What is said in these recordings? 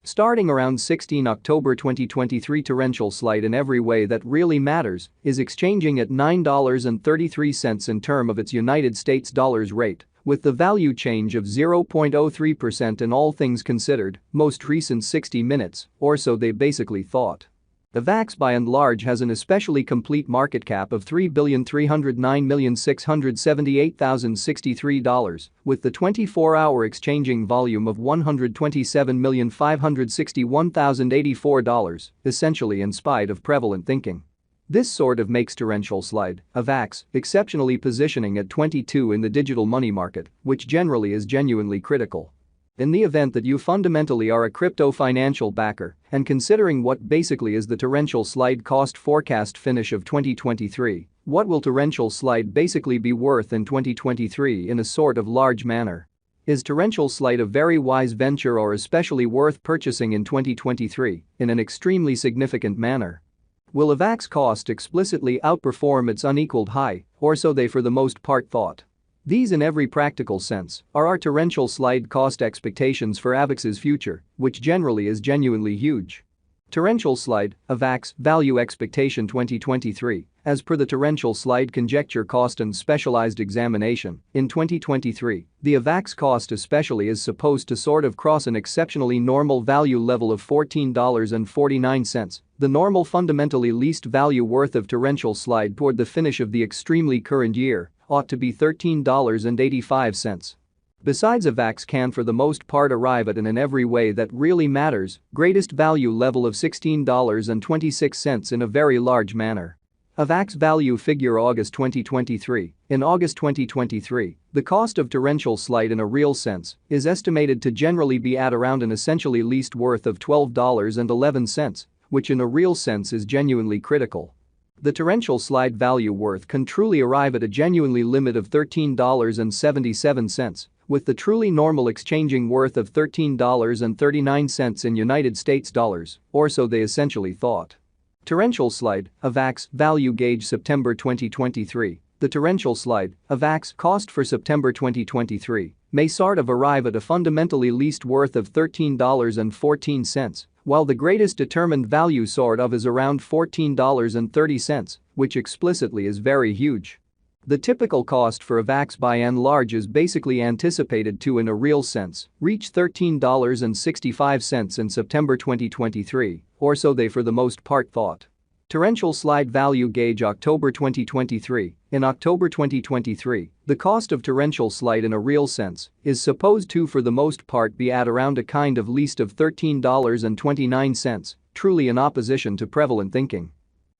Starting around 16 October 2023, torrential slide in every way that really matters is exchanging at $9.33 in term of its United States dollars rate, with the value change of 0.03% in all things considered, most recent 60 minutes, or so they basically thought. Avax by and large has an especially complete market cap of $3,309,678,063, with the 24-hour exchanging volume of $127,561,084, essentially in spite of prevalent thinking. This sort of makes torrential slide, Avax, exceptionally positioning at 22 in the digital money market, which generally is genuinely critical. In the event that you fundamentally are a crypto financial backer and considering what basically is the torrential slide cost forecast finish of 2023, what will torrential slide basically be worth in 2023 in a sort of large manner? Is torrential slide a very wise venture or especially worth purchasing in 2023 in an extremely significant manner? Will Avax cost explicitly outperform its unequaled high, or so they for the most part thought? These in every practical sense are our torrential slide cost expectations for Avax's future, which generally is genuinely huge. Torrential slide, Avax, value expectation 2023, as per the torrential slide conjecture cost and specialized examination, in 2023, the Avax cost especially is supposed to sort of cross an exceptionally normal value level of $14.49, the normal fundamentally least value worth of torrential slide toward the finish of the extremely current year ought to be $13.85. Besides, Avax can for the most part arrive at in every way that really matters, greatest value level of $16.26 in a very large manner. Avax value figure August 2023. In August 2023, the cost of torrential slide in a real sense is estimated to generally be at around an essentially least worth of $12.11, which in a real sense is genuinely critical. The torrential slide value worth can truly arrive at a genuinely limit of $13.77, with the truly normal exchanging worth of $13.39 in United States dollars, or so they essentially thought. Torrential slide, Avax, value gauge September 2023. The torrential slide, Avax cost for September 2023 may sort of arrive at a fundamentally least worth of $13.14, while the greatest determined value sort of is around $14.30, which explicitly is very huge. The typical cost for Avax by and large is basically anticipated to, in a real sense, reach $13.65 in September 2023, or so they for the most part thought. Torrential slide value gauge October 2023. In October 2023, the cost of torrential slide in a real sense is supposed to for the most part be at around a kind of least of $13.29, truly in opposition to prevalent thinking.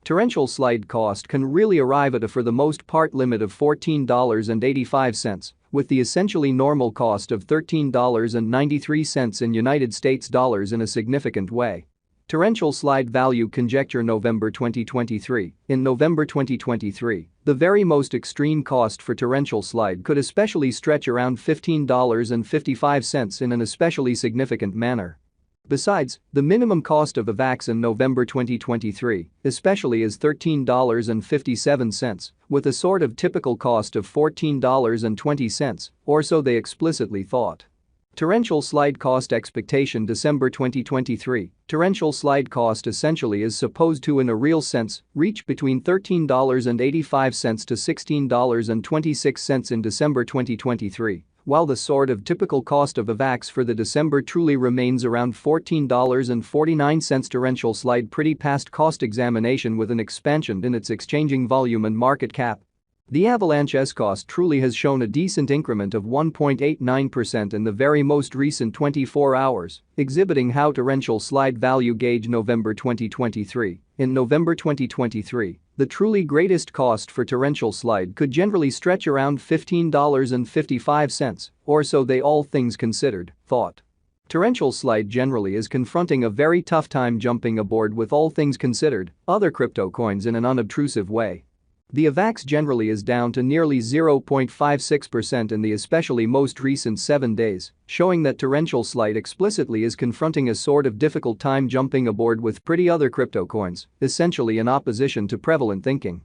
Torrential slide cost can really arrive at a for the most part limit of $14.85, with the essentially normal cost of $13.93 in United States dollars in a significant way. Torrential slide value conjecture November 2023. In November 2023, the very most extreme cost for torrential slide could especially stretch around $15.55 in an especially significant manner. Besides, the minimum cost of Avax in November 2023 especially is $13.57, with a sort of typical cost of $14.20, or so they explicitly thought. Torrential slide cost expectation December 2023. Torrential slide cost essentially is supposed to, in a real sense, reach between $13.85 to $16.26 in December 2023, while the sort of typical cost of Avax for the December truly remains around $14.49. Torrential slide pretty past cost examination with an expansion in its exchanging volume and market cap. The Avalanche S cost truly has shown a decent increment of 1.89% in the very most recent 24 hours, exhibiting how torrential slide value gauge November 2023. In November 2023, the truly greatest cost for torrential slide could generally stretch around $15.55, or so they all things considered, thought. Torrential slide generally is confronting a very tough time jumping aboard with all things considered, other crypto coins in an unobtrusive way. The Avax generally is down to nearly 0.56% in the especially most recent 7 days, showing that torrential slide explicitly is confronting a sort of difficult time jumping aboard with pretty other crypto coins, essentially in opposition to prevalent thinking.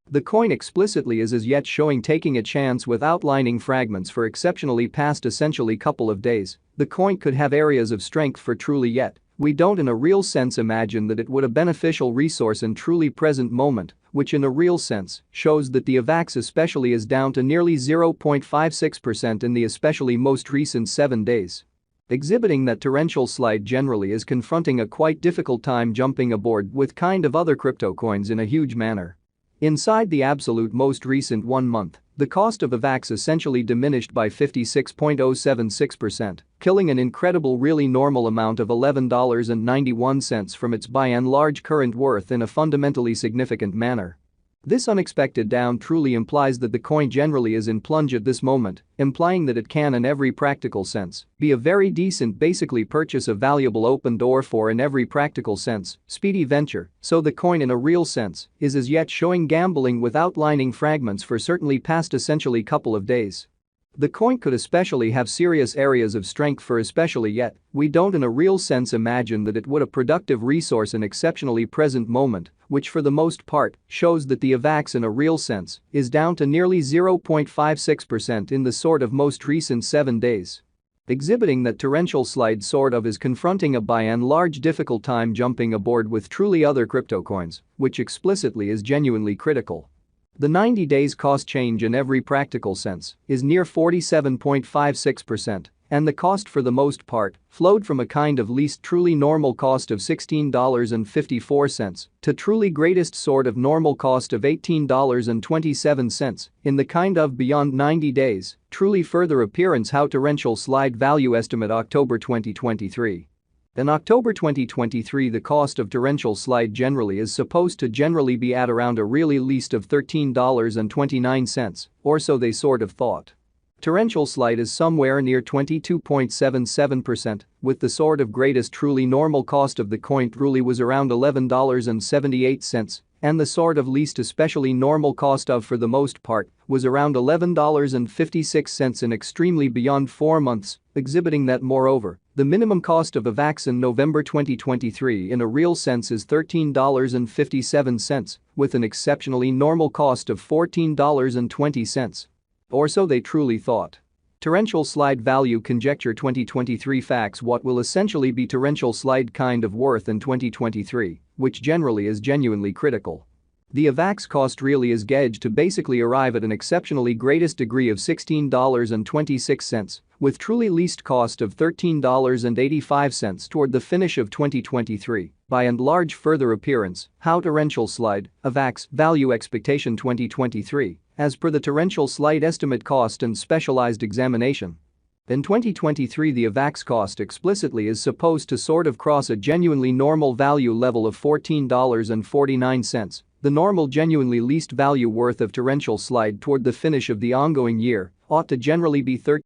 The coin explicitly is as yet showing taking a chance with outlining fragments for exceptionally past essentially couple of days. The coin could have areas of strength for truly yet, We don't in a real sense imagine that it would a beneficial resource in truly present moment, which in a real sense shows that the Avax especially is down to nearly 0.56% in the especially most recent 7 days. Exhibiting that torrential slide generally is confronting a quite difficult time jumping aboard with kind of other crypto coins in a huge manner. Inside the absolute most recent 1 month, the cost of Avax essentially diminished by 56.076%, killing an incredible really normal amount of $11.91 from its by and large current worth in a fundamentally significant manner. This unexpected down truly implies that the coin generally is in plunge at this moment, implying that it can in every practical sense be a very decent basically purchase a valuable open door for in every practical sense, speedy venture, so the coin in a real sense is as yet showing gambling with outlining fragments for certainly past essentially couple of days. The coin could especially have serious areas of strength for especially yet, we don't in a real sense imagine that it would a productive resource in exceptionally present moment, which for the most part shows that the Avax in a real sense is down to nearly 0.56% in the sort of most recent 7 days. Exhibiting that torrential slide sort of is confronting a by and large difficult time jumping aboard with truly other crypto coins, which explicitly is genuinely critical. The 90 days cost change in every practical sense is near 47.56%, and the cost for the most part flowed from a kind of least truly normal cost of $16.54 to truly greatest sort of normal cost of $18.27 in the kind of beyond 90 days, truly further appearance how torrential slide value estimate October 2023. In October 2023 the cost of torrential slide generally is supposed to generally be at around a really least of $13.29, or so they sort of thought. Torrential slide is somewhere near 22.77%, with the sort of greatest truly normal cost of the coin truly was around $11.78, and the sort of least especially normal cost of for the most part was around $11.56 in extremely beyond 4 months, exhibiting that moreover, the minimum cost of Avax in November 2023 in a real sense is $13.57, with an exceptionally normal cost of $14.20. Or so they truly thought. Torrential slide value conjecture 2023 facts what will essentially be torrential slide kind of worth in 2023, which generally is genuinely critical. The Avax cost really is gauged to basically arrive at an exceptionally greatest degree of $16.26, with truly least cost of $13.85 toward the finish of 2023, by and large further appearance, how torrential slide, Avax, value expectation 2023, as per the torrential slide estimate cost and specialized examination. In 2023 the Avax cost explicitly is supposed to sort of cross a genuinely normal value level of $14.49, the normal genuinely least value worth of torrential slide toward the finish of the ongoing year ought to generally be $13.